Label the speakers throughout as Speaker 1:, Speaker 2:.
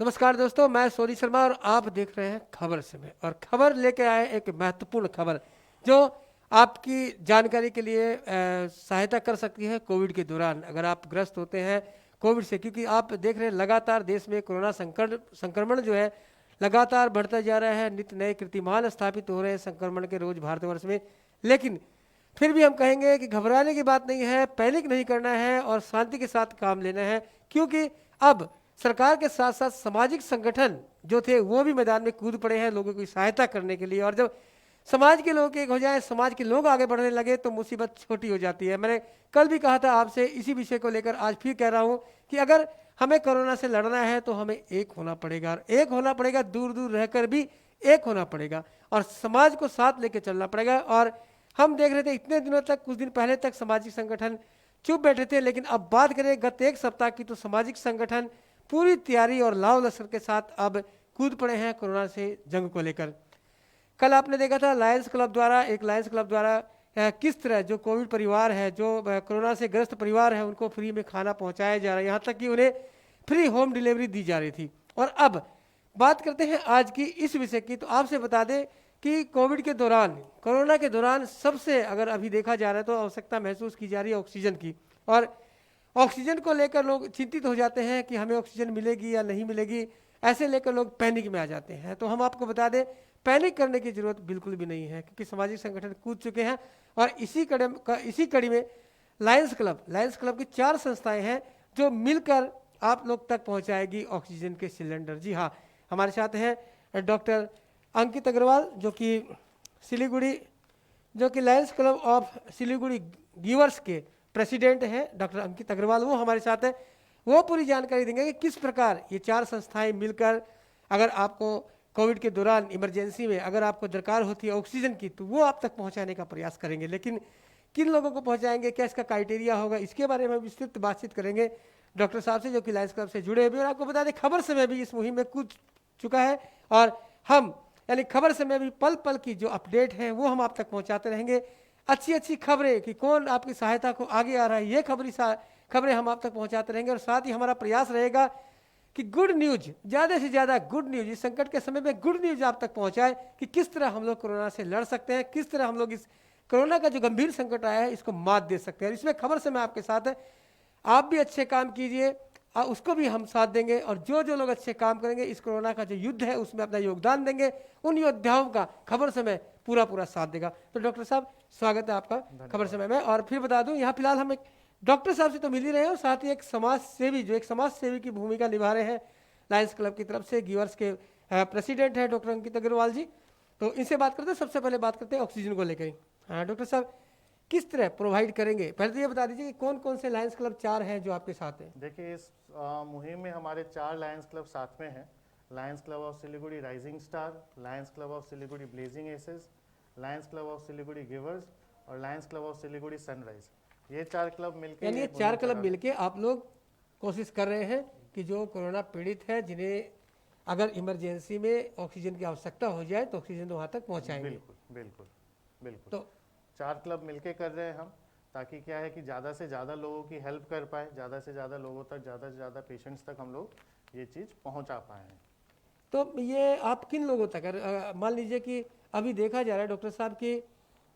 Speaker 1: नमस्कार दोस्तों, मैं सोनी शर्मा और आप देख रहे हैं खबर समय। और खबर लेके आए एक महत्वपूर्ण खबर जो आपकी जानकारी के लिए सहायता कर सकती है कोविड के दौरान। अगर आप ग्रस्त होते हैं कोविड से, क्योंकि आप देख रहे हैं लगातार देश में कोरोना संक्रमण जो है लगातार बढ़ता जा रहा है। नित्य नए कीर्तिमान स्थापित हो रहे हैं संक्रमण के रोज भारतवर्ष में। लेकिन फिर भी हम कहेंगे कि घबराने की बात नहीं है, पैनिक नहीं करना है और शांति के साथ काम लेना है, क्योंकि अब सरकार के साथ साथ सामाजिक संगठन जो थे वो भी मैदान में कूद पड़े हैं लोगों की सहायता करने के लिए। और जब समाज के लोग एक हो जाए, समाज के लोग आगे बढ़ने लगे तो मुसीबत छोटी हो जाती है। मैंने कल भी कहा था आपसे इसी विषय को लेकर, आज फिर कह रहा हूं कि अगर हमें कोरोना से लड़ना है तो हमें एक होना पड़ेगा, और एक होना पड़ेगा, दूर दूर रहकर भी एक होना पड़ेगा और समाज को साथ लेके चलना पड़ेगा। और हम देख रहे थे इतने दिनों तक, कुछ दिन पहले तक सामाजिक संगठन चुप बैठे थे, लेकिन अब बात करें गत एक सप्ताह की तो सामाजिक संगठन पूरी तैयारी और लाव लश्कर के साथ अब कूद पड़े हैं कोरोना से जंग को लेकर। कल आपने देखा था लायंस क्लब द्वारा किस तरह जो कोविड परिवार है, जो कोरोना से ग्रस्त परिवार है, उनको फ्री में खाना पहुंचाया जा रहा है, यहाँ तक कि उन्हें फ्री होम डिलीवरी दी जा रही थी। और अब बात करते हैं आज की इस विषय की। तो आपसे बता दें कि कोविड के दौरान, कोरोना के दौरान सबसे अगर अभी देखा जा रहा है तो आवश्यकता महसूस की जा रही है ऑक्सीजन की। और ऑक्सीजन को लेकर लोग चिंतित हो जाते हैं कि हमें ऑक्सीजन मिलेगी या नहीं मिलेगी, ऐसे लेकर लोग पैनिक में आ जाते हैं। तो हम आपको बता दें पैनिक करने की जरूरत बिल्कुल भी नहीं है, क्योंकि सामाजिक संगठन कूद चुके हैं। और इसी कड़ी में लायंस क्लब की 4 संस्थाएं हैं जो मिलकर आप लोग तक पहुंचाएगी ऑक्सीजन के सिलेंडर। जी हाँ, हमारे साथ हैं डॉक्टर अंकित अग्रवाल जो कि Lions Club of Siliguri givers के प्रेसिडेंट हैं। डॉक्टर अंकित अग्रवाल वो हमारे साथ हैं, वो पूरी जानकारी देंगे कि किस प्रकार ये 4 संस्थाएं मिलकर, अगर आपको कोविड के दौरान इमरजेंसी में अगर आपको दरकार होती है ऑक्सीजन की, तो वो आप तक पहुंचाने का प्रयास करेंगे। लेकिन किन लोगों को पहुंचाएंगे, क्या इसका क्राइटेरिया होगा, इसके बारे में विस्तृत बातचीत करेंगे डॉक्टर साहब से, जो कि लायंस क्लब से जुड़े हुए। और आपको बता दें खबर समय भी इस मुहिम में कूद चुका है, और हम यानी खबर समय भी पल पल की जो अपडेट है वो हम आप तक पहुंचाते रहेंगे। अच्छी खबरें कि कौन आपकी सहायता को आगे आ रहा है, ये खबरें हम आप तक पहुंचाते रहेंगे। और साथ ही हमारा प्रयास रहेगा कि गुड न्यूज, ज़्यादा से ज़्यादा गुड न्यूज, इस संकट के समय में गुड न्यूज आप तक पहुंचाए कि किस तरह हम लोग कोरोना से लड़ सकते हैं, किस तरह हम लोग इस कोरोना का जो गंभीर संकट आया है इसको मात दे सकते हैं। इसमें खबर समय आपके साथ है, आप भी अच्छे काम कीजिए, उसको भी हम साथ देंगे। और जो लोग अच्छे काम करेंगे, इस कोरोना का जो युद्ध है उसमें अपना योगदान देंगे, उन योद्धाओं का खबर समय पूरा साथ देगा। तो डॉक्टर साहब स्वागत है आपका खबर समय में। और फिर बता दूं, यहाँ फिलहाल हम एक डॉक्टर साहब से तो मिल ही रहे हैं, और साथ ही एक समाज सेवी की भूमिका निभा रहे हैं लायंस क्लब की तरफ से, गिवर्स के प्रेसिडेंट है डॉक्टर अंकित अग्रवाल जी। तो इनसे बात करते हैं। सबसे पहले बात करते हैं ऑक्सीजन को लेकर। हाँ डॉक्टर साहब, किस तरह प्रोवाइड करेंगे, पहले तो ये बता दीजिए कि कौन कौन से लायंस क्लब 4 हैं जो आपके साथ हैं।
Speaker 2: देखिए, इस मुहिम में हमारे 4 लायंस क्लब साथ में हैं। Lions Club of Siliguri Rising Star, Lions Club of Siliguri Blazing Aces, Lions Club of Siliguri Givers और Lions Club of Siliguri Sunrise. ये 4 क्लब मिलकर,
Speaker 1: यानी ये 4 क्लब मिलके आप लोग कोशिश कर रहे हैं कि जो कोरोना पीड़ित है, जिन्हें अगर इमरजेंसी में ऑक्सीजन की आवश्यकता हो जाए तो ऑक्सीजन तो वहाँ तक पहुँचाएंगे।
Speaker 2: बिल्कुल। तो 4 क्लब मिलके कर रहे हैं हम, ताकि क्या है कि ज़्यादा से ज़्यादा लोगों की हेल्प कर पाए, ज़्यादा से ज़्यादा लोगों तक, ज़्यादा से ज़्यादा पेशेंट्स तक हम लोग ये चीज़ पहुंचा पाए हैं।
Speaker 1: तो ये आप किन लोगों तक, मान लीजिए कि अभी देखा जा रहा है डॉक्टर साहब की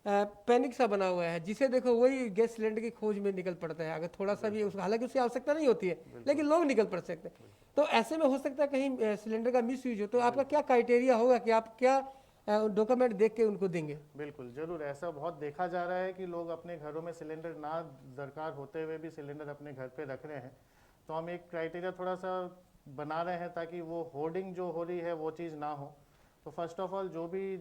Speaker 1: पैनिक सा बना हुआ है, जिसे देखो वही गैस सिलेंडर की खोज में निकल पड़ता है। अगर थोड़ा सा भी हालांकि उसकी आवश्यकता नहीं होती है, लेकिन लोग निकल पड़ सकते हैं। तो ऐसे में हो सकता है कहीं सिलेंडर का मिस यूज हो, तो आपका क्या क्राइटेरिया होगा कि आप क्या डॉक्यूमेंट देख के उनको देंगे।
Speaker 2: बिल्कुल, जरूर। ऐसा बहुत देखा जा रहा है कि लोग अपने घरों में सिलेंडर ना दरकार होते हुए भी सिलेंडर अपने घर पे रख रहे हैं। तो हम एक क्राइटेरिया थोड़ा सा बना रहे हैं ताकि वो होर्डिंग जो हो रही है वो चीज़ ना हो। तो फर्स्ट ऑफ ऑल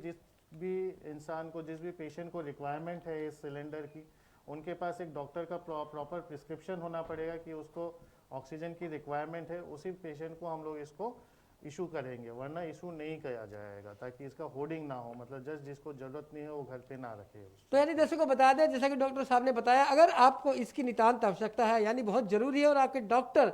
Speaker 2: जिस भी इंसान को, जिस भी पेशेंट को रिक्वायरमेंट है इस सिलेंडर की, उनके पास एक डॉक्टर का प्रॉपर प्रिस्क्रिप्शन होना पड़ेगा कि उसको ऑक्सीजन की रिक्वायरमेंट है। उसी पेशेंट को हम लोग इसको इशू करेंगे, वरना इशू नहीं किया जाएगा, ताकि इसका होर्डिंग ना हो। मतलब जस्ट जिसको जरूरत नहीं है वो घर पे ना रखे।
Speaker 1: तो यानी दर्शकों को बता दें, जैसा कि डॉक्टर साहब ने बताया, अगर आपको इसकी नितांत आवश्यकता है, यानी बहुत जरूरी है, और आपके डॉक्टर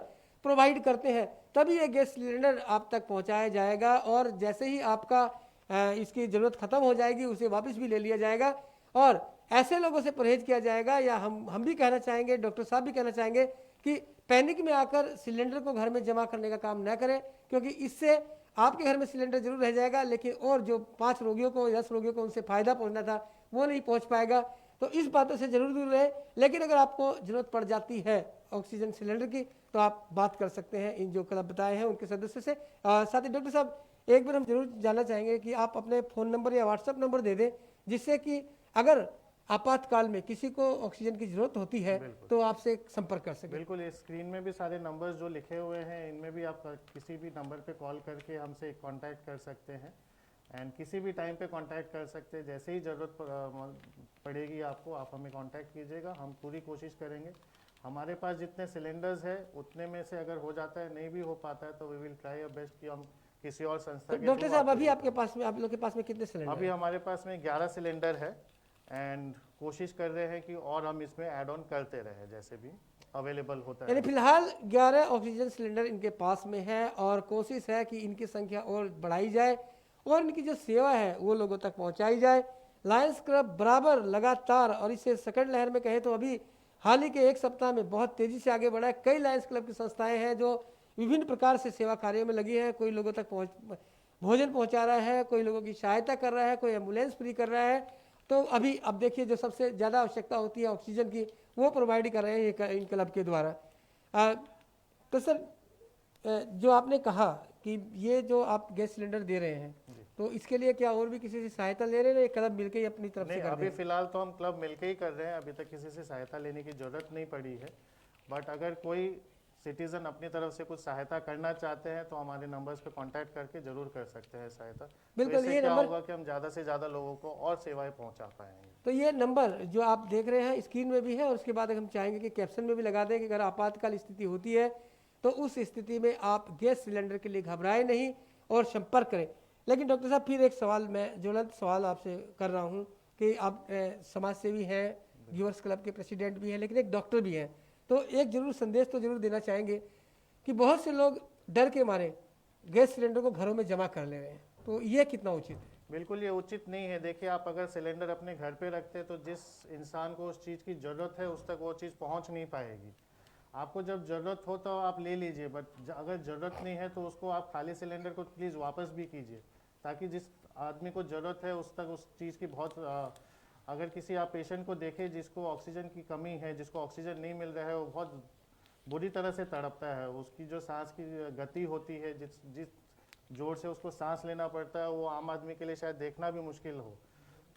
Speaker 1: प्रोवाइड करते हैं, तभी ये गैस सिलेंडर आप तक पहुंचाया जाएगा। और जैसे ही आपका इसकी ज़रूरत ख़त्म हो जाएगी, उसे वापस भी ले लिया जाएगा। और ऐसे लोगों से परहेज किया जाएगा, या हम भी कहना चाहेंगे, डॉक्टर साहब भी कहना चाहेंगे कि पैनिक में आकर सिलेंडर को घर में जमा करने का काम न करें, क्योंकि इससे आपके घर में सिलेंडर जरूर रह जाएगा, लेकिन और जो 5 रोगियों को 10 रोगियों को उनसे फायदा पहुंचना था वो नहीं पहुंच पाएगा। तो इस बातों से जरूर दूर रहे। लेकिन अगर आपको जरूरत पड़ जाती है ऑक्सीजन सिलेंडर की, तो आप बात कर सकते हैं इन जो क्लब बताए हैं उनके सदस्य से। साथ ही डॉक्टर साहब, एक बार हम जरूर जानना चाहेंगे कि आप अपने फ़ोन नंबर या व्हाट्सएप नंबर दे दें, जिससे कि अगर आपातकाल में किसी को ऑक्सीजन की जरूरत होती है तो आपसे संपर्क कर सकें।
Speaker 2: बिल्कुल, इस स्क्रीन में भी सारे नंबर्स जो लिखे हुए हैं, इनमें भी आप किसी भी नंबर पे कॉल करके हमसे कांटेक्ट कर सकते हैं एंड किसी भी टाइम पे कांटेक्ट कर सकते हैं। जैसे ही ज़रूरत पड़ेगी आपको, आप हमें कांटेक्ट कीजिएगा, हम पूरी कोशिश करेंगे। हमारे पास जितने सिलेंडर्स है उतने में से अगर हो जाता है, नहीं भी हो पाता है, तो we will try our best कि हम किसी और संस्था के
Speaker 1: डॉक्टर
Speaker 2: थ्रू
Speaker 1: साहब,
Speaker 2: आपको
Speaker 1: अभी
Speaker 2: दे
Speaker 1: आपके
Speaker 2: पाएं।
Speaker 1: पास में, आप लोग के पास में कितने सिलेंडर
Speaker 2: अभी
Speaker 1: हैं?
Speaker 2: हमारे पास में 11 सिलेंडर है एंड कोशिश कर रहे हैं कि और हम इसमें ऐड ऑन करते रहें जैसे भी अवेलेबल होता
Speaker 1: यानी
Speaker 2: है।
Speaker 1: फिलहाल 11 ऑक्सीजन सिलेंडर इनके पास में है और कोशिश है कि इनकी संख्या और बढ़ाई जाए और इनकी जो सेवा है वो लोगों तक पहुंचाई जाए। लायंस क्लब बराबर लगातार, और इसे सेकंड लहर में कहें तो अभी हाल ही के 1 सप्ताह में बहुत तेजी से आगे बढ़ा है। कई लायंस क्लब की संस्थाएं हैं जो विभिन्न प्रकार से सेवा कार्यों में लगी है। कोई लोगों तक भोजन पहुंचा रहा है, कोई लोगों की सहायता कर रहा है, कोई एम्बुलेंस फ्री कर रहा है। तो अभी अब देखिए, जो सबसे ज़्यादा आवश्यकता होती है ऑक्सीजन की, वो प्रोवाइड कर रहे हैं इन क्लब के द्वारा। तो सर, जो आपने कहा कि ये जो आप गैस सिलेंडर दे रहे हैं, तो इसके लिए क्या और भी किसी से सहायता ले रहे हैं, या क्लब मिलकर ही अपनी तरफ से
Speaker 2: नहीं,
Speaker 1: कर रहे
Speaker 2: अभी
Speaker 1: हैं?
Speaker 2: फिलहाल तो हम क्लब मिलके ही कर रहे हैं, अभी तक किसी से सहायता लेने की जरूरत नहीं पड़ी है। बट अगर कोई सिटीजन अपनी तरफ से कुछ सहायता करना चाहते हैं तो हमारे नंबर्स पे कांटेक्ट करके जरूर कर सकते हैं सहायता।
Speaker 1: बिल्कुल,
Speaker 2: तो इससे
Speaker 1: ये
Speaker 2: क्या
Speaker 1: नंबर,
Speaker 2: होगा कि हम ज़्यादा से ज़्यादा लोगों को और सेवाएं पहुंचा पाएंगे।
Speaker 1: तो ये नंबर जो आप देख रहे हैं स्क्रीन में भी है, और उसके बाद हम चाहेंगे कि कैप्शन में भी लगा दें कि अगर आपातकाल स्थिति होती है तो उस स्थिति में आप गैस सिलेंडर के लिए घबराएं नहीं और संपर्क करें। लेकिन डॉक्टर साहब, फिर एक सवाल, मैं ज्वलंत सवाल आपसे कर रहा हूँ कि आप समाज सेवी हैं, गिवर्स क्लब के प्रेसिडेंट भी हैं, लेकिन एक डॉक्टर भी हैं, तो एक जरूर संदेश तो जरूर देना चाहेंगे कि बहुत से लोग डर के मारे गैस सिलेंडर को घरों में जमा कर ले रहे हैं, तो ये कितना उचित है?
Speaker 2: बिल्कुल ये उचित नहीं है। देखिए, आप अगर सिलेंडर अपने घर पे रखते हैं तो जिस इंसान को उस चीज़ की ज़रूरत है उस तक वो चीज़ पहुंच नहीं पाएगी। आपको जब ज़रूरत हो तो आप ले लीजिए, बट अगर ज़रूरत नहीं है तो उसको आप खाली सिलेंडर को प्लीज़ वापस भी कीजिए, ताकि जिस आदमी को ज़रूरत है उस तक उस चीज़ की बहुत अगर किसी आप पेशेंट को देखें जिसको ऑक्सीजन की कमी है, जिसको ऑक्सीजन नहीं मिल रहा है, वो बहुत बुरी तरह से तड़पता है। उसकी जो सांस की गति होती है, जिस जिस जोर से उसको सांस लेना पड़ता है, वो आम आदमी के लिए शायद देखना भी मुश्किल हो।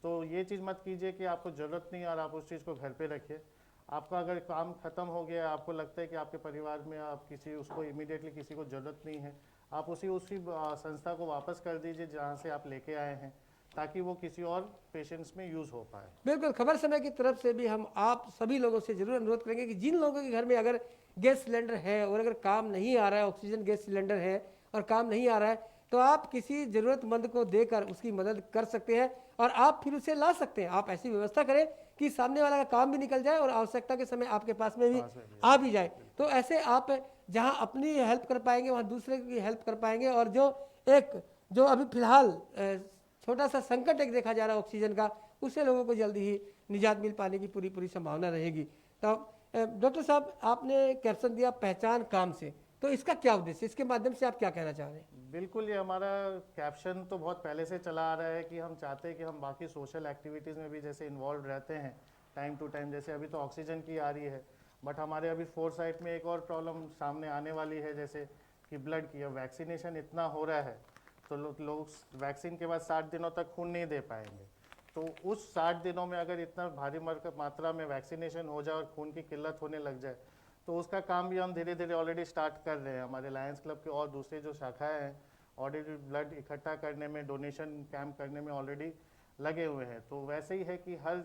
Speaker 2: तो ये चीज़ मत कीजिए कि आपको ज़रूरत नहीं और आप उस चीज़ को घर पे रखिए। आपका अगर काम ख़त्म हो गया, आपको लगता है कि आपके परिवार में आप किसी उसको इमीडिएटली किसी को ज़रूरत नहीं है, आप उसी उसी संस्था को वापस कर दीजिए जहाँ से आप लेके आए हैं, ताकि वो किसी और पेशेंट्स में यूज़ हो पाए।
Speaker 1: बिल्कुल, खबर समय की तरफ से भी हम आप सभी लोगों से जरूर अनुरोध करेंगे कि जिन लोगों के घर में अगर गैस सिलेंडर है और अगर काम नहीं आ रहा है, ऑक्सीजन गैस सिलेंडर है और काम नहीं आ रहा है, तो आप किसी ज़रूरतमंद को देकर उसकी मदद कर सकते हैं और आप फिर उसे ला सकते हैं। आप ऐसी व्यवस्था करें कि सामने वाला का काम भी निकल जाए और आवश्यकता के समय आपके पास में भी आ भी जाए। तो ऐसे आप जहां अपनी हेल्प कर पाएंगे वहां दूसरे की हेल्प कर पाएंगे। और जो अभी फिलहाल छोटा सा संकट एक देखा जा रहा है ऑक्सीजन का, उससे लोगों को जल्दी ही निजात मिल पाने की पूरी पूरी संभावना रहेगी। तो डॉक्टर साहब, आपने कैप्शन दिया पहचान काम से, तो इसका क्या उद्देश्य, इसके माध्यम से आप क्या कहना चाह रहे हैं?
Speaker 2: बिल्कुल, ये हमारा कैप्शन तो बहुत पहले से चला आ रहा है कि हम चाहते हैं कि हम बाकी सोशल एक्टिविटीज़ में भी जैसे इन्वॉल्व रहते हैं टाइम टू टाइम। जैसे अभी तो ऑक्सीजन की आ रही है, बट हमारे अभी फोरसाइट में एक और प्रॉब्लम सामने आने वाली है, जैसे कि ब्लड की। अब वैक्सीनेशन इतना हो रहा है तो लोग वैक्सीन के बाद 60 दिनों तक खून नहीं दे पाएंगे। तो उस 60 दिनों में अगर इतना भारी मात्रा में वैक्सीनेशन हो जाए और खून की किल्लत होने लग जाए, तो उसका काम भी हम धीरे धीरे ऑलरेडी स्टार्ट कर रहे हैं। हमारे लायंस क्लब के और दूसरे जो शाखाएं हैं ऑलरेडी ब्लड इकट्ठा करने में, डोनेशन कैंप करने में ऑलरेडी लगे हुए हैं। तो वैसे ही है कि हर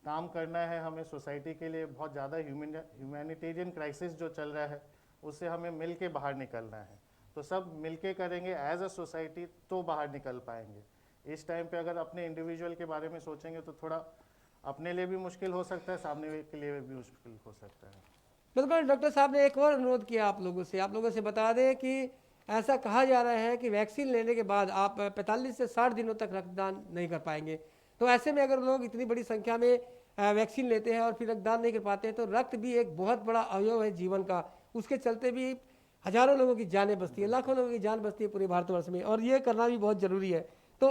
Speaker 2: काम करना है हमें सोसाइटी के लिए। बहुत ज़्यादा ह्यूमैनिटेरियन क्राइसिस जो चल रहा है उससे हमें मिल के बाहर निकलना है। तो सब मिल के करेंगे एज अ सोसाइटी तो बाहर निकल पाएंगे। इस टाइम पे अगर अपने इंडिविजुअल के बारे में सोचेंगे तो थोड़ा अपने लिए भी मुश्किल हो सकता है, सामने के लिए भी मुश्किल हो सकता है।
Speaker 1: बिल्कुल, डॉक्टर साहब ने एक और अनुरोध किया आप लोगों से बता दें कि ऐसा कहा जा रहा है कि वैक्सीन लेने के बाद आप 45 से 60 दिनों तक रक्तदान नहीं कर पाएंगे। तो ऐसे में अगर लोग इतनी बड़ी संख्या में वैक्सीन लेते हैं और फिर रक्तदान नहीं कर पाते हैं, तो रक्त भी एक बहुत बड़ा अवयव है जीवन का, उसके चलते भी हजारों लोगों की जानें बचती है, लाखों लोगों की जान बचती है पूरे भारतवर्ष में, और ये करना भी बहुत जरूरी है। तो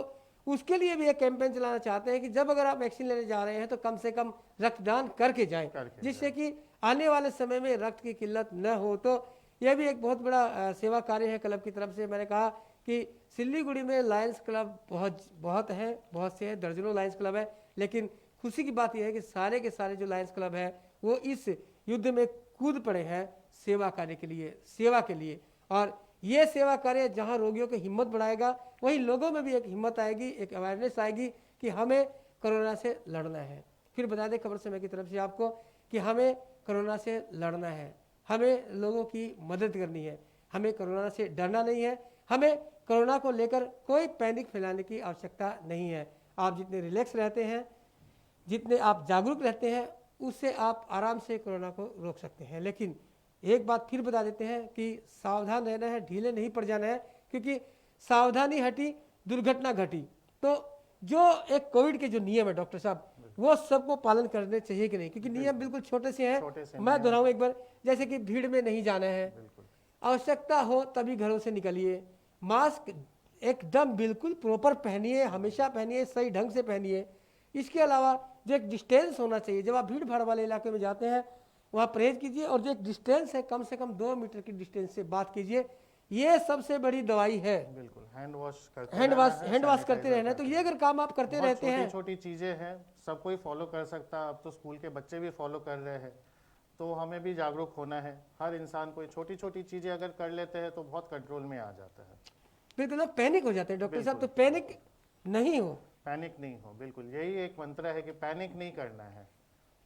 Speaker 1: उसके लिए भी एक कैंपेन चलाना चाहते हैं कि जब अगर आप वैक्सीन लेने जा रहे हैं तो कम से कम रक्तदान करके जाएं, जिससे कि आने वाले समय में रक्त की किल्लत न हो। तो यह भी एक बहुत बड़ा सेवा कार्य है क्लब की तरफ से। मैंने कहा कि सिल्लीगुड़ी में लायंस क्लब बहुत से हैं, दर्जनों लायंस क्लब है, लेकिन खुशी की बात यह है कि सारे के सारे जो लायंस क्लब है वो इस युद्ध में कूद पड़े हैं सेवा कार्य के लिए, सेवा के लिए। और ये सेवा कार्य जहां रोगियों की हिम्मत बढ़ाएगा, वहीं लोगों में भी एक हिम्मत आएगी, एक अवेयरनेस आएगी कि हमें कोरोना से लड़ना है। फिर बता दें खबर समय की तरफ से आपको कि हमें कोरोना से लड़ना है, हमें लोगों की मदद करनी है, हमें कोरोना से डरना नहीं है, हमें कोरोना को लेकर कोई पैनिक फैलाने की आवश्यकता नहीं है। आप जितने रिलैक्स रहते हैं, जितने आप जागरूक रहते हैं, उससे आप आराम से कोरोना को रोक सकते हैं। लेकिन एक बात फिर बता देते हैं कि सावधान रहना है, ढीले नहीं पड़ जाना है, क्योंकि सावधानी हटी दुर्घटना घटी। तो जो एक कोविड के जो नियम है डॉक्टर साहब, वो सबको पालन करने चाहिए कि नहीं, क्योंकि नियम बिल्कुल छोटे से हैं। मैं दोहराऊं एक बार, जैसे कि भीड़ में नहीं जाना है, आवश्यकता हो तभी घरों से निकलिए, मास्क एकदम बिल्कुल प्रॉपर पहनिए, हमेशा पहनिए, सही ढंग से पहनिए। इसके अलावा जो एक डिस्टेंस होना चाहिए, जब आप भीड़ भाड़ वाले इलाके में जाते हैं वहाँ परहेज कीजिए, और जो एक डिस्टेंस है कम से कम 2 मीटर की डिस्टेंस से बात कीजिए। ये सबसे बड़ी दवाई है।
Speaker 2: बिल्कुल हैंड वॉश
Speaker 1: करते रहना है। तो ये अगर काम आप करते रहते हैं,
Speaker 2: छोटी चीजें हैं, सब कोई फॉलो कर सकता है। अब तो स्कूल के बच्चे भी फॉलो कर रहे हैं, तो हमें भी जागरूक होना है। हर इंसान कोई छोटी छोटी चीजें अगर कर लेते हैं तो बहुत कंट्रोल में आ जाता है।
Speaker 1: बिल्कुल पैनिक हो जाते हैं डॉक्टर साहब, तो पैनिक नहीं हो,
Speaker 2: बिल्कुल यही एक मंत्र है कि पैनिक नहीं करना है,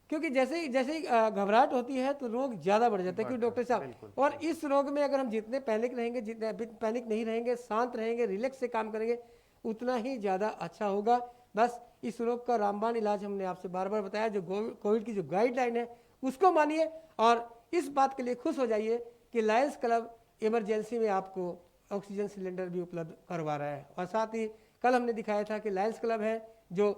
Speaker 1: क्योंकि जैसे ही घबराहट होती है तो रोग ज्यादा बढ़ जाता है। क्योंकि डॉक्टर साहब, और इस रोग में अगर हम जितने पैनिक रहेंगे, जितने पैनिक नहीं रहेंगे, शांत रहेंगे, रिलैक्स से काम करेंगे, उतना ही ज्यादा अच्छा होगा। बस इस रोग का रामबाण इलाज हमने आपसे बार बार बताया, जो कोविड की जो गाइडलाइन है उसको मानिए, और इस बात के लिए खुश हो जाइए कि लायंस क्लब इमरजेंसी में आपको ऑक्सीजन सिलेंडर भी उपलब्ध करवा रहा है। और साथ ही कल हमने दिखाया था कि लायंस क्लब है जो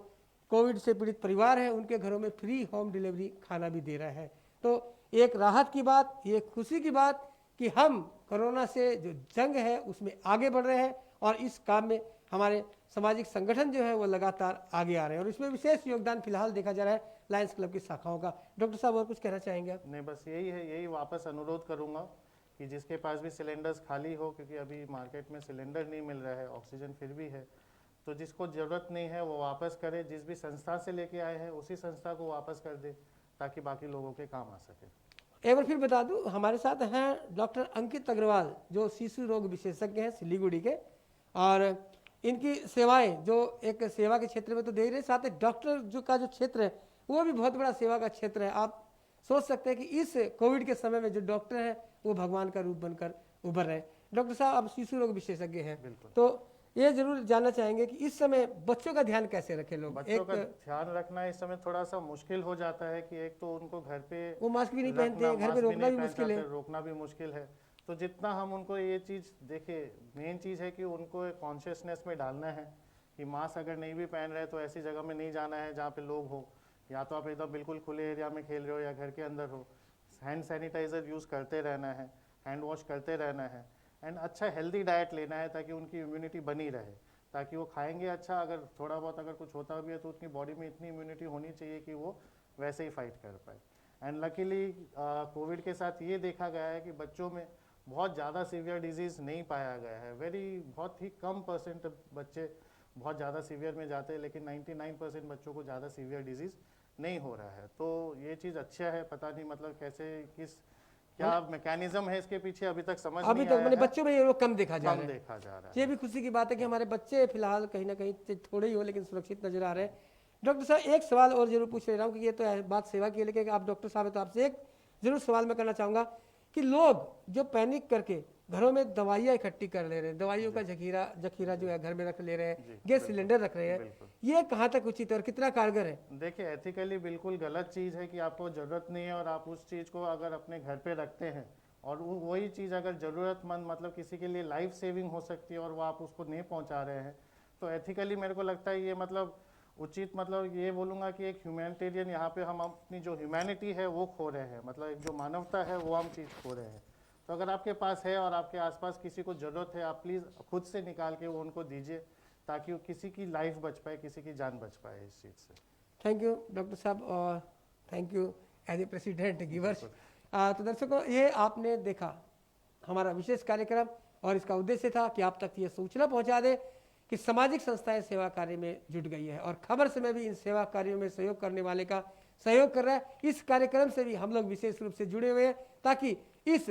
Speaker 1: कोविड से पीड़ित परिवार है, उनके घरों में फ्री होम डिलीवरी खाना भी दे रहा है। तो एक राहत की बात, ये खुशी की बात कि हम कोरोना से जो जंग है उसमें आगे बढ़ रहे हैं, और इस काम में हमारे सामाजिक संगठन जो है वो लगातार आगे आ रहे हैं, और इसमें विशेष योगदान फिलहाल देखा जा रहा है लायंस क्लब की शाखाओं का। डॉक्टर साहब और कुछ कहना चाहेंगे आप?
Speaker 2: नहीं, बस यही है, यही वापस अनुरोध करूंगा कि जिसके पास भी सिलेंडर्स खाली हो, क्योंकि अभी मार्केट में सिलेंडर नहीं मिल रहा है, ऑक्सीजन फिर भी है, तो जिसको ज़रूरत नहीं है वो वापस करे। जिस भी संस्था से लेके आए हैं उसी संस्था को वापस कर दे, ताकि बाकी लोगों के काम आ सके।
Speaker 1: एक बार फिर बता दूं, हमारे साथ हैं डॉक्टर अंकित अग्रवाल, जो शिशु रोग विशेषज्ञ हैं सिलीगुड़ी के, और इनकी सेवाएं जो एक सेवा के क्षेत्र में तो दे रहे, साथ ही डॉक्टर जो का जो क्षेत्र है वो भी बहुत बड़ा सेवा का क्षेत्र है। आप सोच सकते हैं कि इस कोविड के समय में जो डॉक्टर हैं वो भगवान का रूप बनकर उभर रहे हैं। डॉक्टर साहब, आप शिशु रोग विशेषज्ञ हैं, तो ये जरूर जानना चाहेंगे कि इस समय बच्चों का ध्यान कैसे रखें लोग?
Speaker 2: बच्चों का ध्यान रखना इस समय थोड़ा सा मुश्किल हो जाता है कि एक तो उनको घर पे
Speaker 1: वो मास्क भी नहीं पहनते हैं, घर पे रोकना भी मुश्किल है,
Speaker 2: रोकना भी मुश्किल है। तो जितना हम उनको ये चीज़ देखे, मेन चीज़ है कि उनको एक कॉन्शियसनेस में डालना है कि मास्क अगर नहीं भी पहन रहे तो ऐसी जगह में नहीं जाना है जहाँ पे लोग हो, या तो आप एकदम बिल्कुल खुले एरिया में खेल रहे हो या घर के अंदर हो। हैंड सैनिटाइजर यूज़ करते रहना है, हैंड वॉश करते रहना है, एंड अच्छा हेल्दी डाइट लेना है ताकि उनकी इम्यूनिटी बनी रहे, ताकि वो खाएंगे अच्छा, अगर थोड़ा बहुत अगर कुछ होता भी है तो उनकी बॉडी में इतनी इम्यूनिटी होनी चाहिए कि वो वैसे ही फाइट कर पाए। एंड लकीली कोविड के साथ ये देखा गया है कि बच्चों में बहुत ज़्यादा सीवियर डिजीज़ नहीं पाया गया है। बहुत ही कम परसेंट बच्चे बहुत ज़्यादा सीवियर में जाते हैं, लेकिन 99% बच्चों को ज़्यादा सीवियर डिजीज़ नहीं हो रहा है। तो ये चीज़ अच्छा है। पता नहीं मतलब कैसे क्या मैकेनिज्म है इसके पीछे, अभी तक समझ नहीं आया है।
Speaker 1: बच्चों में ये रोग कम देखा जा रहा
Speaker 2: है।
Speaker 1: ये भी खुशी की बात है कि हमारे बच्चे फिलहाल कहीं ना कहीं थोड़े ही हो लेकिन सुरक्षित नजर आ रहे हैं। डॉक्टर साहब, एक सवाल और जरूर पूछ ले रहा हूँ कि ये तो बात सेवा की है, लेकिन आप डॉक्टर साहब है तो आपसे एक जरूर सवाल मैं करना चाहूँगा कि लोग जो पैनिक करके घरों में दवाइयाँ इकट्ठी कर ले रहे हैं, दवाइयों का जखीरा जो है घर में रख ले रहे हैं, गैस सिलेंडर रख रहे हैं, ये कहाँ तक उचित है और कितना कारगर है?
Speaker 2: देखिए, एथिकली बिल्कुल गलत चीज़ है कि आपको ज़रूरत नहीं है और आप उस चीज़ को अगर अपने घर पे रखते हैं, और वही चीज़ अगर ज़रूरतमंद मतलब किसी के लिए लाइफ सेविंग हो सकती है और वो आप उसको नहीं पहुँचा रहे हैं, तो एथिकली मेरे को लगता है ये मतलब उचित मतलब ये बोलूँगा कि एक ह्यूमैनिटेरियन यहाँ पे हम अपनी जो ह्यूमैनिटी है वो खो रहे हैं, मतलब एक जो मानवता है वो हम चीज़ खो रहे हैं। तो अगर आपके पास है और आपके आसपास किसी को ज़रूरत है, आप प्लीज़ खुद से निकाल के वो उनको दीजिए, ताकि वो किसी की लाइफ बच पाए, किसी की जान बच पाए इस चीज़ से।
Speaker 1: थैंक यू डॉक्टर साहब और thank you as a president givers. तो दर्शकों, ये आपने देखा हमारा विशेष कार्यक्रम, और इसका उद्देश्य था कि आप तक ये सूचना पहुंचा दे कि सामाजिक संस्थाएं सेवा कार्य में जुट गई है, और खबर समय भी इन सेवा कार्यों में सहयोग करने वाले का सहयोग कर रहा है। इस कार्यक्रम से भी हम लोग विशेष रूप से जुड़े हुए हैं, ताकि इस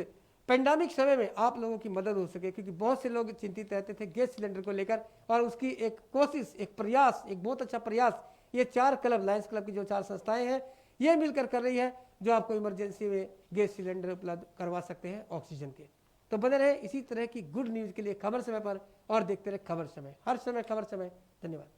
Speaker 1: पेंडेमिक समय में आप लोगों की मदद हो सके, क्योंकि बहुत से लोग चिंतित रहते थे गैस सिलेंडर को लेकर, और उसकी एक कोशिश, एक प्रयास, एक बहुत अच्छा प्रयास ये 4 क्लब, लायंस क्लब की जो 4 संस्थाएं हैं, ये मिलकर कर रही है, जो आपको इमरजेंसी में गैस सिलेंडर उपलब्ध करवा सकते हैं ऑक्सीजन के। तो बने रहे इसी तरह की गुड न्यूज़ के लिए खबर समय पर, और देखते रहे खबर समय, हर समय खबर समय। धन्यवाद।